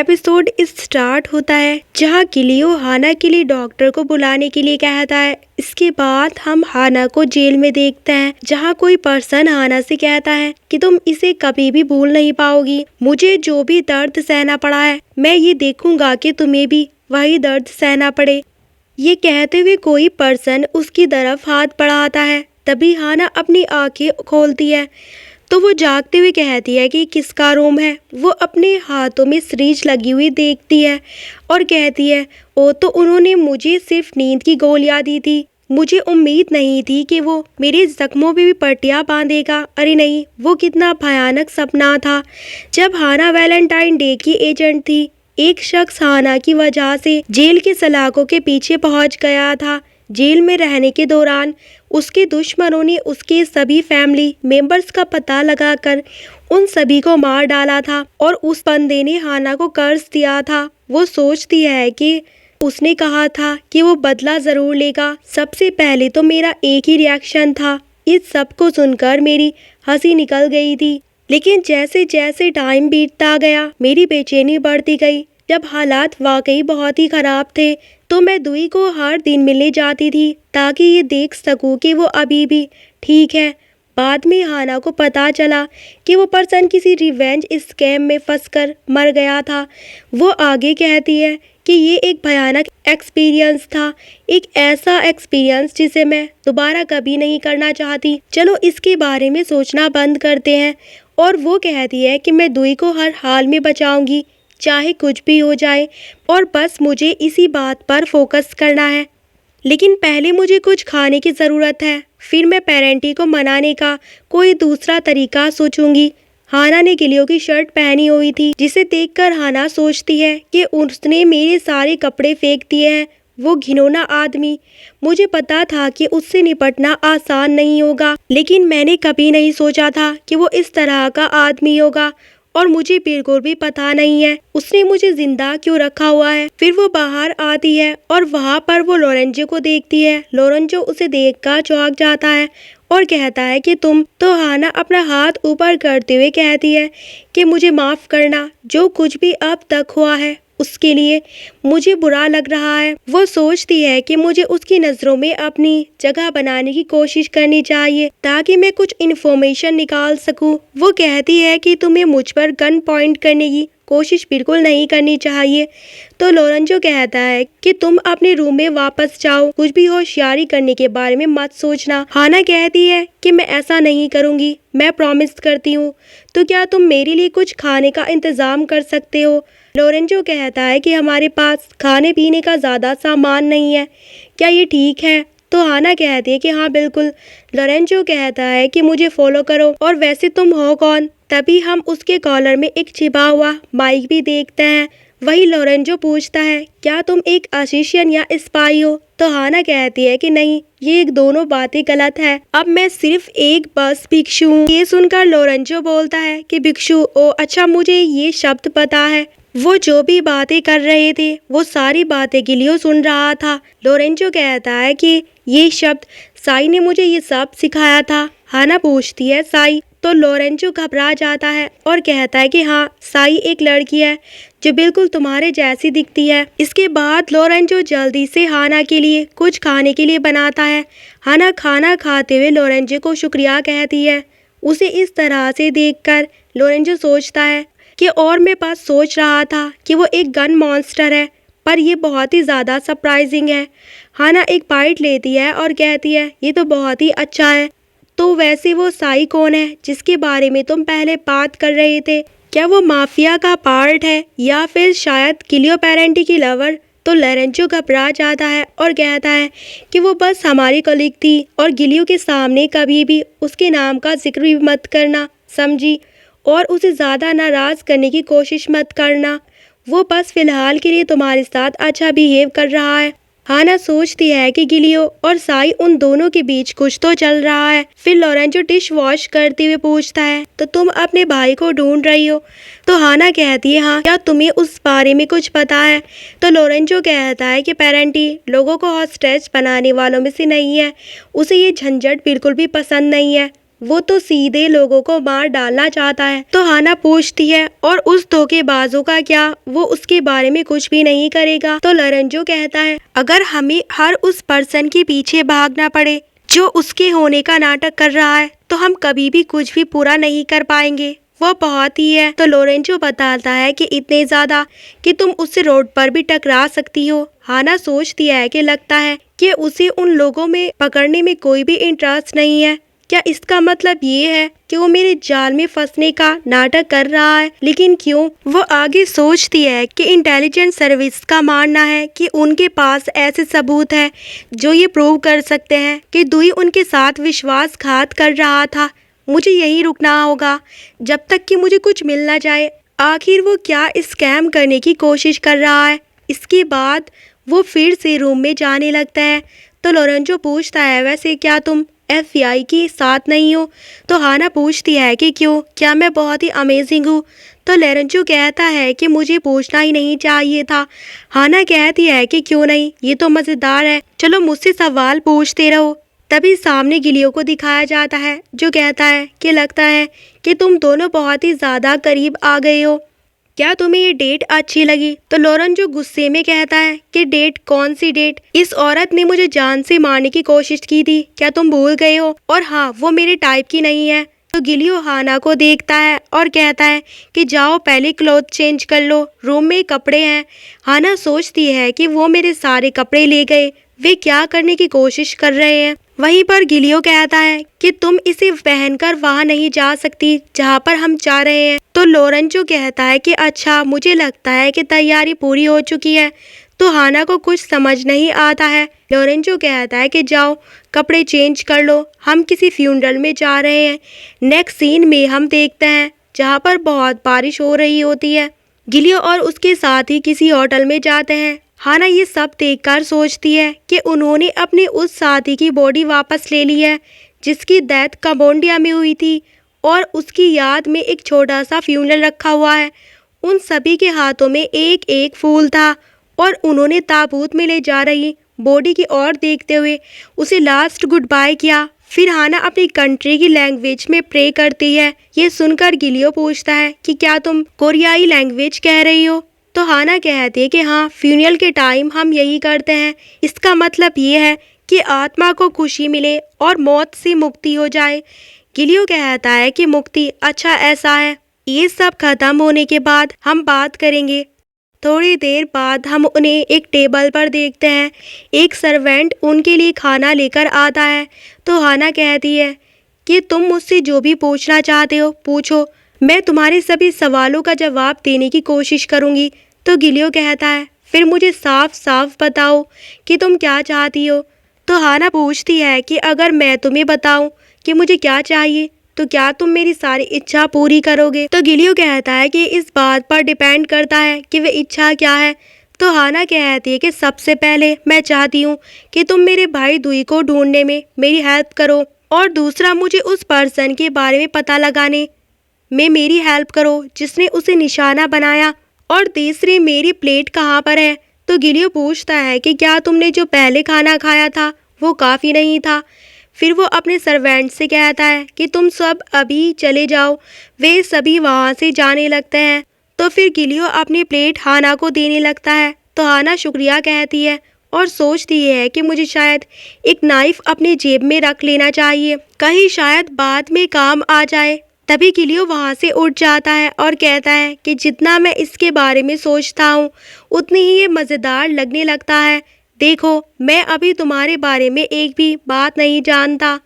Episode start होता है जहां गिलियो हाना के लिए डॉक्टर को बुलाने के लिए कहता है। इसके बाद हम हाना को जेल में देखते हैं जहां कोई पर्सन हाना से कहता है कि तुम इसे कभी भी भूल नहीं पाओगी। मुझे जो भी दर्द सहना पड़ा है मैं ये देखूंगा कि तुम्हें भी वही दर्द सहना पड़े। ये कहते हुए कोई पर्सन उसकी तरफ हाथ बढ़ाता है। तभी हाना अपनी आंखें खोलती है तो वो जागते हुए कहती है कि किसका रूम है। वो अपने हाथों में सीरीज लगी हुई देखती है और कहती है ओ तो उन्होंने मुझे सिर्फ नींद की गोलियां दी थी। मुझे उम्मीद नहीं थी कि वो मेरे जख्मों पे भी पट्टियां बांधेगा। अरे नहीं, वो कितना भयानक सपना था। जब हाना वैलेंटाइन डे की एजेंट थी, एक शख्स हाना की वजह से जेल के सलाखों के पीछे पहुंच गया था। जेल में रहने के दौरान उसके दुश्मनों ने उसके सभी फैमिली मेंबर्स का पता लगाकर उन सभी को मार डाला था और उस बंदे ने हाना को कर्ज दिया था। वो सोचती है कि उसने कहा था कि वो बदला जरूर लेगा। सबसे पहले तो मेरा एक ही रिएक्शन था। इस सब को सुनकर मेरी हंसी निकल गई थी, लेकिन जैसे जैसे टाइम बीतता गया मेरी बेचैनी बढ़ती गई। जब हालात वाकई बहुत ही खराब थे तो मैं दुई को हर दिन मिलने जाती थी ताकि ये देख सकूं कि वो अभी भी ठीक है। बाद में हाना को पता चला कि वो पर्सन किसी रिवेंज स्कैम में फंसकर मर गया था। वो आगे कहती है कि ये एक भयानक एक्सपीरियंस था, एक ऐसा एक्सपीरियंस जिसे मैं दोबारा कभी नहीं करना चाहती। चलो इसके बारे में सोचना बंद करते हैं। और वो कहती है कि मैं दुई को हर हाल में बचाऊंगी, चाहे कुछ भी हो जाए, और बस मुझे इसी बात पर फोकस करना है। लेकिन पहले मुझे कुछ खाने की ज़रूरत है, फिर मैं पेरेंटी को मनाने का कोई दूसरा तरीका सोचूंगी। हाना ने गिलियो की शर्ट पहनी हुई थी जिसे देखकर हाना सोचती है कि उसने मेरे सारे कपड़े फेंक दिए हैं। वो घिनौना आदमी। मुझे पता था कि उससे निपटना आसान नहीं होगा, लेकिन मैंने कभी नहीं सोचा था कि वो इस तरह का आदमी होगा। और मुझे बिल्कुल भी पता नहीं है उसने मुझे जिंदा क्यों रखा हुआ है। फिर वो बाहर आती है और वहाँ पर वो लोरेंजो को देखती है। लोरेंजो उसे देखकर चौंक जाता है और कहता है कि तुम तो। हाना अपना हाथ ऊपर करते हुए कहती है कि मुझे माफ करना, जो कुछ भी अब तक हुआ है उसके लिए मुझे बुरा लग रहा है। वो सोचती है कि मुझे उसकी नज़रों में अपनी जगह बनाने की कोशिश करनी चाहिए ताकि मैं कुछ इन्फॉर्मेशन निकाल सकूं। वो कहती है कि तुम्हें मुझ पर गन पॉइंट करने की कोशिश बिल्कुल नहीं करनी चाहिए। तो लोरेंजो कहता है कि तुम अपने रूम में वापस जाओ, कुछ भी होशियारी करने के बारे में मत सोचना। हाना कहती है कि मैं ऐसा नहीं करूँगी, मैं प्रॉमिस करती हूँ। तो क्या तुम मेरे लिए कुछ खाने का इंतज़ाम कर सकते हो? लोरेंजो कहता है कि हमारे पास खाने पीने का ज़्यादा सामान नहीं है, क्या ये ठीक है? तो हाना कहती है कि हाँ बिल्कुल। लोरेंजो कहता है कि मुझे फॉलो करो, और वैसे तुम हो कौन? तभी हम उसके कॉलर में एक छिपा हुआ माइक भी देखते हैं। वही लोरेंजो पूछता है क्या तुम एक असिशियन या स्पाई हो? तो हाना कहती है कि नहीं, ये एक दोनों बातें गलत है। अब मैं सिर्फ एक बस भिक्षु हूँ। ये सुनकर लोरेंजो बोलता है कि भिक्षु, ओ अच्छा, मुझे ये शब्द पता है। वो जो भी बातें कर रहे थे वो सारी बातें गिलियो सुन रहा था। लोरेंजो कहता है कि ये शब्द साई ने मुझे ये सब सिखाया था। हाना पूछती है साई? तो लोरेंजो घबरा जाता है और कहता है कि हाँ, साई एक लड़की है जो बिल्कुल तुम्हारे जैसी दिखती है। इसके बाद लोरेंजो जल्दी से हाना के लिए कुछ खाने के लिए बनाता है। हाना खाना खाते हुए लोरेंजो को शुक्रिया कहती है। उसे इस तरह से देखकर लोरेंजो सोचता है कि और मैं पास सोच रहा था कि वो एक गन मॉन्स्टर है, पर ये बहुत ही ज़्यादा सरप्राइजिंग है। हाना एक बाइट लेती है और कहती है ये तो बहुत ही अच्छा है। तो वैसे वो साई कौन है जिसके बारे में तुम पहले बात कर रहे थे? क्या वो माफिया का पार्ट है या फिर शायद गिलियो पेरेंटी की लवर? तो लोरेंजो घबरा जाता है और कहता है कि वो बस हमारी कलीग थी और गिलियो के सामने कभी भी उसके नाम का जिक्र भी मत करना, समझी? और उसे ज़्यादा नाराज़ करने की कोशिश मत करना। वो बस फिलहाल के लिए तुम्हारे साथ अच्छा बिहेव कर रहा है। हाना सोचती है कि गिलियो और साई उन दोनों के बीच कुछ तो चल रहा है। फिर लोरेंजो डिश वॉश करते हुए पूछता है तो तुम अपने भाई को ढूंढ रही हो? तो हाना कहती है हाँ, क्या तुम्हें उस बारे में कुछ पता है? तो लोरेंजो कहता है कि पेरेंटी लोगों को हॉस्टेज बनाने वालों में से नहीं है, उसे ये झंझट बिल्कुल भी पसंद नहीं है। वो तो सीधे लोगों को मार डालना चाहता है। तो हाना पूछती है और उस धोखेबाजों का क्या, वो उसके बारे में कुछ भी नहीं करेगा। तो लोरेंजो कहता है अगर हमें हर उस पर्सन के पीछे भागना पड़े जो उसके होने का नाटक कर रहा है तो हम कभी भी कुछ भी पूरा नहीं कर पाएंगे। वो बहुत ही है। तो लोरेंजो बताता है कि इतने ज्यादा कि तुम उससे रोड पर भी टकरा सकती हो। हाना सोचती है कि लगता है कि उसे उन लोगों में पकड़ने में कोई भी इंटरेस्ट नहीं है। क्या इसका मतलब ये है कि वो मेरे जाल में फंसने का नाटक कर रहा है? लेकिन क्यों? वो आगे सोचती है कि इंटेलिजेंस सर्विस का मानना है कि उनके पास ऐसे सबूत है जो ये प्रूव कर सकते हैं कि दुई उनके साथ विश्वासघात कर रहा था। मुझे यहीं रुकना होगा जब तक कि मुझे कुछ मिल ना जाए। आखिर वो क्या स्कैम करने की कोशिश कर रहा है? इसके बाद वो फिर से रूम में जाने लगता है। तो लोरेंजो पूछता है वैसे क्या तुम FBI के साथ नहीं हो? तो हाना पूछती है कि क्यों, क्या मैं बहुत ही अमेजिंग हूँ? तो लोरेंजो कहता है कि मुझे पूछना ही नहीं चाहिए था। हाना कहती है कि क्यों नहीं, ये तो मज़ेदार है, चलो मुझसे सवाल पूछते रहो। तभी सामने गिलियो को दिखाया जाता है जो कहता है कि लगता है कि तुम दोनों बहुत ही ज़्यादा करीब आ गए हो। क्या तुम्हें ये डेट अच्छी लगी? तो लोरेंजो गुस्से में कहता है कि डेट? कौन सी डेट? इस औरत ने मुझे जान से मारने की कोशिश की थी, क्या तुम भूल गए हो? और हाँ, वो मेरे टाइप की नहीं है। तो गिलियो हाना को देखता है और कहता है कि जाओ पहले क्लॉथ चेंज कर लो, रूम में कपड़े हैं। हाना सोचती है कि वो मेरे सारे कपड़े ले गए, वे क्या करने की कोशिश कर रहे हैं। वहीं पर गिलियो कहता है कि तुम इसे पहनकर वहां नहीं जा सकती जहां पर हम जा रहे हैं। तो लोरेंजो कहता है कि अच्छा, मुझे लगता है कि तैयारी पूरी हो चुकी है। तो हाना को कुछ समझ नहीं आता है। लोरेंजो कहता है कि जाओ कपड़े चेंज कर लो, हम किसी फ्यूनरल में जा रहे हैं। नेक्स्ट सीन में हम देखते हैं जहाँ पर बहुत बारिश हो रही होती है। गिलियो और उसके साथी किसी होटल में जाते हैं। हाना ये सब देखकर सोचती है कि उन्होंने अपने उस साथी की बॉडी वापस ले ली है जिसकी डेथ कंबोडिया में हुई थी और उसकी याद में एक छोटा सा फ्यूनरल रखा हुआ है। उन सभी के हाथों में एक एक फूल था और उन्होंने ताबूत में ले जा रही बॉडी की ओर देखते हुए उसे लास्ट गुड बाय किया। फिर हाना अपनी कंट्री की लैंग्वेज में प्रे करती है। ये सुनकर गिलियो पूछता है कि क्या तुम कोरियाई लैंग्वेज कह रही हो? तो हाना कहती है कि हाँ, फ्यूनरल के टाइम हम यही करते हैं। इसका मतलब ये है कि आत्मा को खुशी मिले और मौत से मुक्ति हो जाए। गिलियो कहता है कि मुक्ति, अच्छा ऐसा है। ये सब खत्म होने के बाद हम बात करेंगे। थोड़ी देर बाद हम उन्हें एक टेबल पर देखते हैं। एक सर्वेंट उनके लिए खाना लेकर आता है। तो हाना कहती है कि तुम मुझसे जो भी पूछना चाहते हो पूछो, मैं तुम्हारे सभी सवालों का जवाब देने की कोशिश करूंगी। तो गिलियो कहता है फिर मुझे साफ साफ बताओ कि तुम क्या चाहती हो। तो हाना पूछती है कि अगर मैं तुम्हें बताऊं कि मुझे क्या चाहिए तो क्या तुम मेरी सारी इच्छा पूरी करोगे? तो गिलियो कहता है कि इस बात पर डिपेंड करता है कि वे इच्छा क्या है। तो हाना कहती है कि सबसे पहले मैं चाहती हूँ कि तुम मेरे भाई दुई को ढूंढने में मेरी हेल्प करो और दूसरा मुझे उस पर्सन के बारे में पता लगाने में मेरी हेल्प करो जिसने उसे निशाना बनाया और तीसरी मेरी प्लेट कहाँ पर है। तो गिलियो पूछता है कि क्या तुमने जो पहले खाना खाया था वो काफ़ी नहीं था? फिर वो अपने सर्वेंट से कहता है कि तुम सब अभी चले जाओ। वे सभी वहाँ से जाने लगते हैं। तो फिर गिलियो अपनी प्लेट हाना को देने लगता है। तो हाना शुक्रिया कहती है और सोचती है कि मुझे शायद एक नाइफ अपने जेब में रख लेना चाहिए, कहीं शायद बाद में काम आ जाए। तभी गिलियो वहाँ से उठ जाता है और कहता है कि जितना मैं इसके बारे में सोचता हूँ उतनी ही ये मज़ेदार लगने लगता है। देखो, मैं अभी तुम्हारे बारे में एक भी बात नहीं जानता।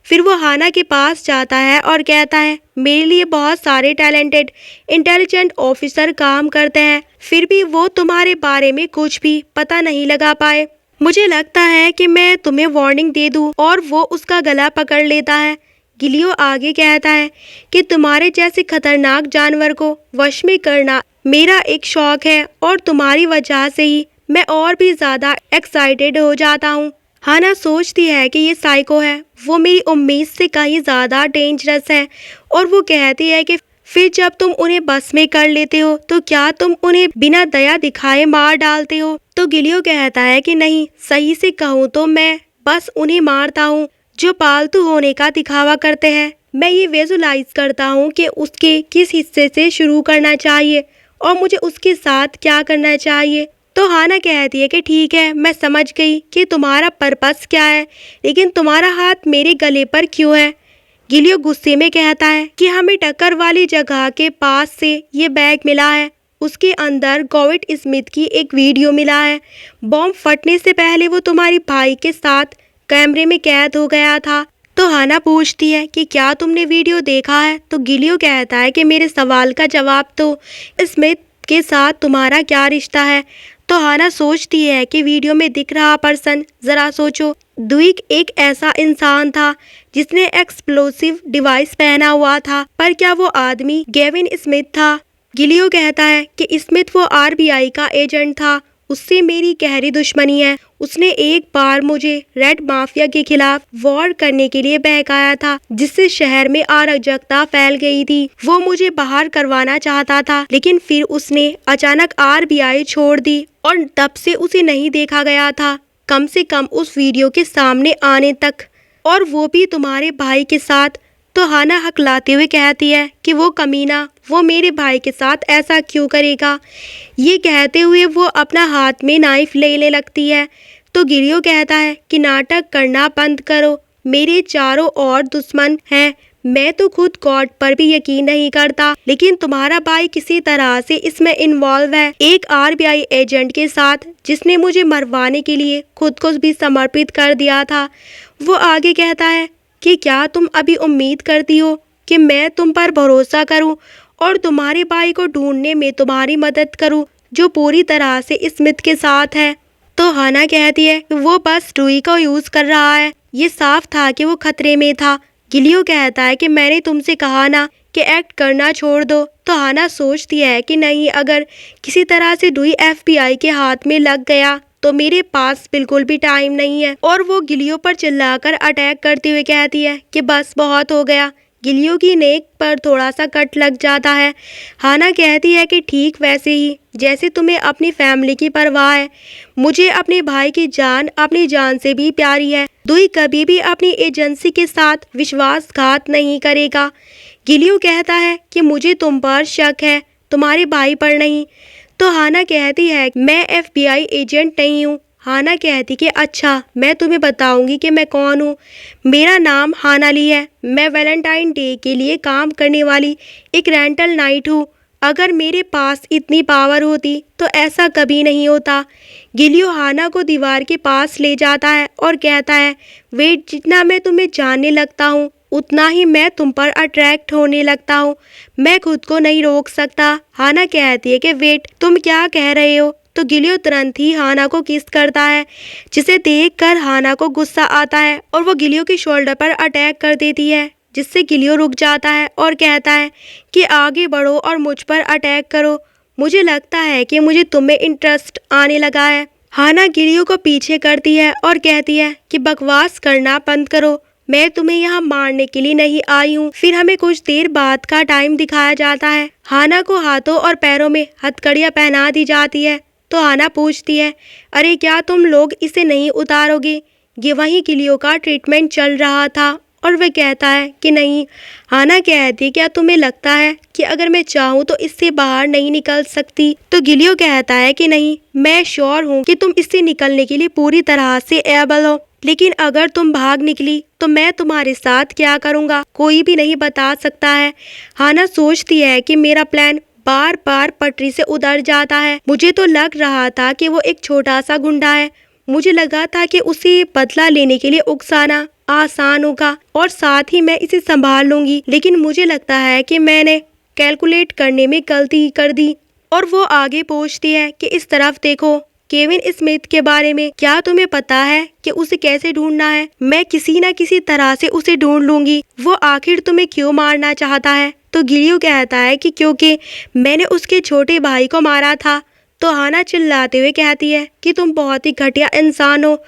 फिर वो हाना के पास जाता है और कहता है मेरे लिए बहुत सारे टैलेंटेड इंटेलिजेंट ऑफिसर काम करते हैं, फिर भी वो तुम्हारे बारे में कुछ भी पता नहीं लगा पाए। मुझे लगता है कि मैं तुम्हें वार्निंग दे दूं। और वो उसका गला पकड़ लेता है। गिलियो आगे कहता है कि तुम्हारे जैसे खतरनाक जानवर को वश में करना मेरा एक शौक है और तुम्हारी वजह से ही मैं और भी ज़्यादा एक्साइटेड हो जाता हूँ। हाना सोचती है कि ये साइको है, वो मेरी उम्मीद से कहीं ज़्यादा डेंजरस है। और वो कहती है कि फिर जब तुम उन्हें बस में कर लेते हो तो क्या तुम उन्हें बिना दया दिखाए मार डालते हो? तो गिलियो कहता है कि नहीं, सही से कहूँ तो मैं बस उन्हें मारता हूँ जो पालतू होने का दिखावा करते हैं। मैं ये विजुलाइज करता हूँ कि उसके किस हिस्से से शुरू करना चाहिए और मुझे उसके साथ क्या करना चाहिए। तो हाना कहती है कि ठीक है, मैं समझ गई कि तुम्हारा पर्पस क्या है, लेकिन तुम्हारा हाथ मेरे गले पर क्यों है। गिलियो गुस्से में कहता है कि हमें टक्कर वाली जगह के पास से ये बैग मिला है। उसके अंदर गोविट स्मिथ की एक वीडियो मिला है। बॉम्ब फटने से पहले वो तुम्हारे भाई के साथ कैमरे में कैद हो गया था। तो हाना पूछती है कि क्या तुमने वीडियो देखा है। तो गिलियो कहता है कि मेरे सवाल का जवाब दो, स्मिथ के साथ तुम्हारा क्या रिश्ता है। तो हाना सोचती है कि वीडियो में दिख रहा पर्सन, जरा सोचो, द्विक एक ऐसा इंसान था जिसने एक्सप्लोसिव डिवाइस पहना हुआ था, पर क्या वो आदमी गेविन स्मिथ था। गिलियो कहता है कि स्मिथ वो आरबीआई का एजेंट था, उससे मेरी गहरी दुश्मनी है। उसने एक बार मुझे रेड माफिया के खिलाफ वॉर करने के लिए बहकाया था, जिससे शहर में अराजकता फैल गई थी। वो मुझे बाहर करवाना चाहता था, लेकिन फिर उसने अचानक आरबीआई छोड़ दी और तब से उसे नहीं देखा गया था, कम से कम उस वीडियो के सामने आने तक, और वो भी तुम्हारे भाई के साथ। तो हाना हकलाते हुए कहती है कि वो कमीना, वो मेरे भाई के साथ ऐसा क्यों करेगा। ये कहते हुए वो अपना हाथ में नाइफ लेने लगती है। तो गिलियो कहता है कि नाटक करना बंद करो, मेरे चारों ओर दुश्मन हैं। मैं तो खुद गॉड पर भी यकीन नहीं करता, लेकिन तुम्हारा भाई किसी तरह से इसमें इन्वॉल्व है, एक आरबीआई एजेंट के साथ, जिसने मुझे मरवाने के लिए खुद को भी समर्पित कर दिया था। वो आगे कहता है कि क्या तुम अभी उम्मीद करती हो कि मैं तुम पर भरोसा करूं और तुम्हारे भाई को ढूंढने में तुम्हारी मदद करूं, जो पूरी तरह से स्मिथ के साथ है। तो हाना कहती है कि वो बस रुई को यूज कर रहा है, ये साफ था कि वो खतरे में था। गिलियो कहता है कि मैंने तुमसे कहा ना कि एक्ट करना छोड़ दो। तो हाना सोचती है कि नहीं, अगर किसी तरह से रुई एफबीआई के हाथ में लग गया तो मेरे पास बिल्कुल भी टाइम नहीं है। और वो गिलियो पर चिल्लाकर अटैक करते हुए कहती है कि बस बहुत हो गया। गिलियो की नेक पर थोड़ा सा कट लग जाता है। हाना कहती है कि ठीक वैसे ही जैसे तुम्हें अपनी फैमिली की परवाह है, मुझे अपने भाई की जान अपनी जान से भी प्यारी है। दुई कभी भी अपनी एजेंसी के साथ विश्वासघात नहीं करेगा। गिलियो कहता है कि मुझे तुम पर शक है, तुम्हारे भाई पर नहीं। तो हाना कहती है मैं एफबीआई एजेंट नहीं हूँ। हाना कहती कि अच्छा, मैं तुम्हें बताऊंगी कि मैं कौन हूँ। मेरा नाम हाना ली है, मैं वैलेंटाइन डे के लिए काम करने वाली एक रेंटल नाइट हूँ। अगर मेरे पास इतनी पावर होती तो ऐसा कभी नहीं होता। गिलियो हाना को दीवार के पास ले जाता है और कहता है वेट, जितना मैं तुम्हें जानने लगता हूँ उतना ही मैं तुम पर अट्रैक्ट होने लगता हूँ। मैं खुद को नहीं रोक सकता। हाना कहती है कि वेट, तुम क्या कह रहे हो। तो गिलियो तुरंत ही हाना को किस करता है, जिसे देखकर हाना को गुस्सा आता है और वो गिलियो की शोल्डर पर अटैक कर देती है, जिससे गिलियो रुक जाता है और कहता है कि आगे बढ़ो और मुझ पर अटैक करो। मुझे लगता है कि मुझे तुम्हें इंटरेस्ट आने लगा है। हाना गिलियो को पीछे करती है और कहती है कि बकवास करना बंद करो, मैं तुम्हें यहाँ मारने के लिए नहीं आई हूँ। फिर हमें कुछ देर बाद का टाइम दिखाया जाता है। हाना को हाथों और पैरों में हथकड़ियाँ पहना दी जाती है। तो हाना पूछती है अरे क्या तुम लोग इसे नहीं उतारोगे। ये वहीं गिलियो का ट्रीटमेंट चल रहा था और वह कहता है कि नहीं। हाना कहती है क्या तुम्हें लगता है कि अगर मैं चाहूँ तो इससे बाहर नहीं निकल सकती। तो गिलियो कहता है कि नहीं, मैं श्योर हूँ कि तुम इससे निकलने के लिए पूरी तरह से एबल हो, लेकिन अगर तुम भाग निकली तो मैं तुम्हारे साथ क्या करूँगा कोई भी नहीं बता सकता है। हाना सोचती है कि मेरा प्लान बार बार पटरी से उतर जाता है। मुझे तो लग रहा था कि वो एक छोटा सा गुंडा है। मुझे लगा था कि उसे बदला लेने के लिए उकसाना आसान होगा और साथ ही मैं इसे संभाल लूंगी, लेकिन मुझे लगता है कि मैंने कैलकुलेट करने में गलती कर दी। और वो आगे पूछती है कि इस तरफ देखो, केविन स्मिथ के बारे में क्या तुम्हें पता है कि उसे कैसे ढूंढना है। मैं किसी न किसी तरह से उसे ढूंढ लूंगी। वो आखिर तुम्हें क्यों मारना चाहता है। तो गिलियो कहता है कि क्योंकि मैंने उसके छोटे भाई को मारा था। तो हाना चिल्लाते हुए कहती है कि तुम बहुत ही घटिया इंसान हो,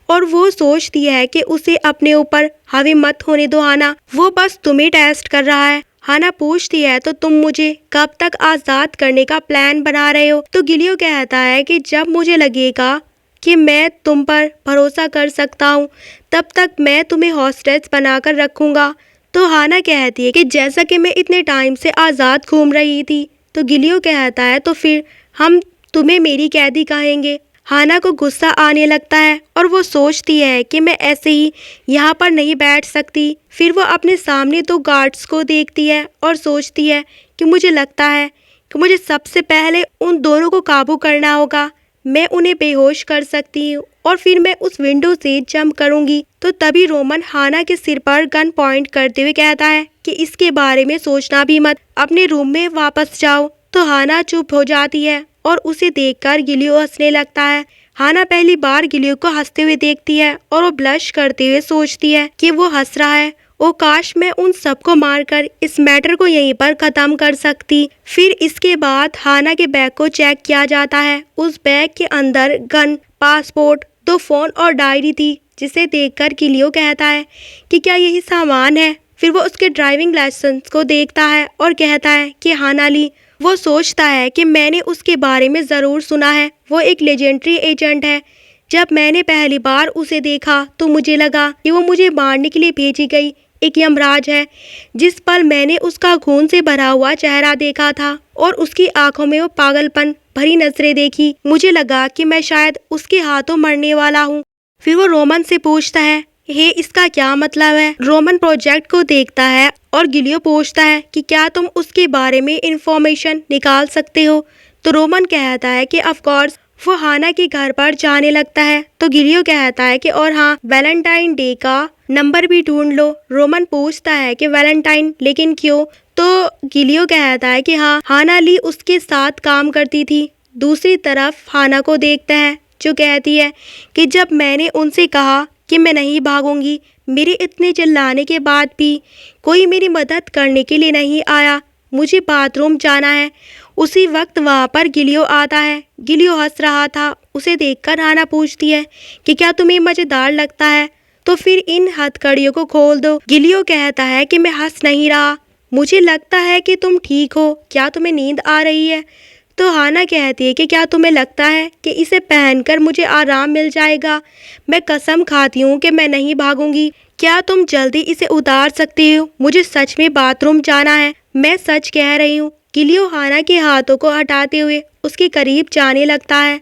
और वो सोचती है कि उसे अपने ऊपर हावी मत होने दो हाना, वो बस तुम्हें टेस्ट कर रहा है। हाना पूछती है तो तुम मुझे कब तक आज़ाद करने का प्लान बना रहे हो। तो गिलियो कहता है कि जब मुझे लगेगा कि मैं तुम पर भरोसा कर सकता हूँ, तब तक मैं तुम्हें हॉस्टेज बनाकर रखूँगा। तो हाना कहती है कि जैसा कि मैं इतने टाइम से आज़ाद घूम रही थी। तो गिलियो कहता है तो फिर हम तुम्हें मेरी कैदी कहेंगे। हाना को गुस्सा आने लगता है और वो सोचती है कि मैं ऐसे ही यहाँ पर नहीं बैठ सकती। फिर वो अपने सामने दो गार्ड्स को देखती है और सोचती है कि मुझे लगता है कि मुझे सबसे पहले उन दोनों को काबू करना होगा। मैं उन्हें बेहोश कर सकती हूँ और फिर मैं उस विंडो से जंप करूँगी। तो तभी रोमन हाना के सिर पर गन पॉइंट करते हुए कहता है कि इसके बारे में सोचना भी मत, अपने रूम में वापस जाओ। तो हाना चुप हो जाती है और उसे देखकर गिलियो हंसने लगता है। हाना पहली बार गिलियो को हंसते हुए देखती है और वो ब्लश करते हुए सोचती है कि वो हंस रहा है। ओ काश मैं उन सबको मारकर इस मैटर को यहीं पर खत्म कर सकती। फिर इसके बाद हाना के बैग को चेक किया जाता है। उस बैग के अंदर गन, पासपोर्ट, 2 फोन और डायरी थी, जिसे देखकर गिलियो कहता है कि क्या यही सामान है। फिर वो उसके ड्राइविंग लाइसेंस को देखता है और कहता है कि हाना ली। वो सोचता है कि मैंने उसके बारे में ज़रूर सुना है, वो एक लेजेंडरी एजेंट है। जब मैंने पहली बार उसे देखा तो मुझे लगा कि वो मुझे मारने के लिए भेजी गई एक यमराज है। जिस पल मैंने उसका खून से भरा हुआ चेहरा देखा था और उसकी आंखों में वो पागलपन भरी नजरें देखी, मुझे लगा कि मैं शायद उसके हाथों मरने वाला हूँ। फिर वो रोमन से पूछता है, हे इसका क्या मतलब है। रोमन प्रोजेक्ट को देखता है और गिलियो पूछता है कि क्या तुम उसके बारे में इंफॉर्मेशन निकाल सकते हो। तो रोमन कहता है कि ऑफ कोर्स। वो हाना के घर पर जाने लगता है। तो गिलियो कहता है कि और हाँ, वैलेंटाइन डे का नंबर भी ढूंढ लो। रोमन पूछता है कि वैलेंटाइन, लेकिन क्यों। तो गिलियो कहता है कि हाँ, हाना ली उसके साथ काम करती थी। दूसरी तरफ हाना को देखता है जो कहती है कि जब मैंने उनसे कहा कि मैं नहीं भागूंगी, मेरे इतने चिल्लाने के बाद भी कोई मेरी मदद करने के लिए नहीं आया। मुझे बाथरूम जाना है। उसी वक्त वहाँ पर गिलियो आता है। गिलियो हंस रहा था। उसे देखकर हाना पूछती है कि क्या तुम्हें मज़ेदार लगता है, तो फिर इन हथकड़ियों को खोल दो। गिलियो कहता है कि मैं हंस नहीं रहा, मुझे लगता है कि तुम ठीक हो। क्या तुम्हें नींद आ रही है। तो हाना कहती है कि क्या तुम्हें लगता है कि इसे पहनकर मुझे आराम मिल जाएगा। मैं कसम खाती हूँ कि मैं नहीं भागूंगी। क्या तुम जल्दी इसे उतार सकती हो, मुझे सच में बाथरूम जाना है। मैं सच कह रही हूँ। गिलियो हाना के हाथों को हटाते हुए उसके करीब जाने लगता है।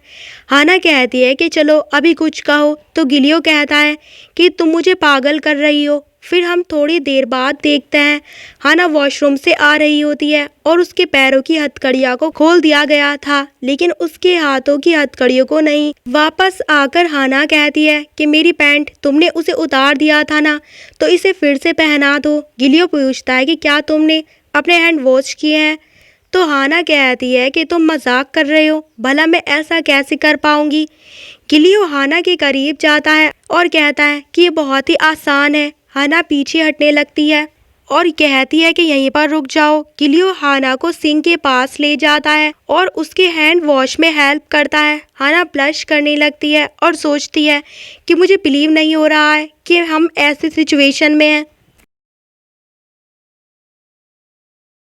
हाना कहती है कि चलो अभी कुछ कहो। तो गिलियो कहता है कि तुम मुझे पागल कर रही हो। फिर हम थोड़ी देर बाद देखते हैं हाना वॉशरूम से आ रही होती है और उसके पैरों की हथकड़ियों को खोल दिया गया था, लेकिन उसके हाथों की हथकड़ियों को नहीं। वापस आकर हाना कहती है कि मेरी पैंट तुमने उसे उतार दिया था ना, तो इसे फिर से पहना दो। गिलियो पूछता है कि क्या तुमने अपने हैंड वॉश किए हैं। तो हाना कहती है कि तुम मजाक कर रहे हो, भला मैं ऐसा कैसे कर पाऊंगी। गिलियो हाना के करीब जाता है और कहता है कि ये बहुत ही आसान है। हाना पीछे हटने लगती है और कहती है कि यहीं पर रुक जाओ। गिलियो हाना को सिंक के पास ले जाता है और उसके हैंड वॉश में हेल्प करता है। हाना ब्लश करने लगती है और सोचती है कि मुझे बिलीव नहीं हो रहा है कि हम ऐसी सिचुएशन में हैं।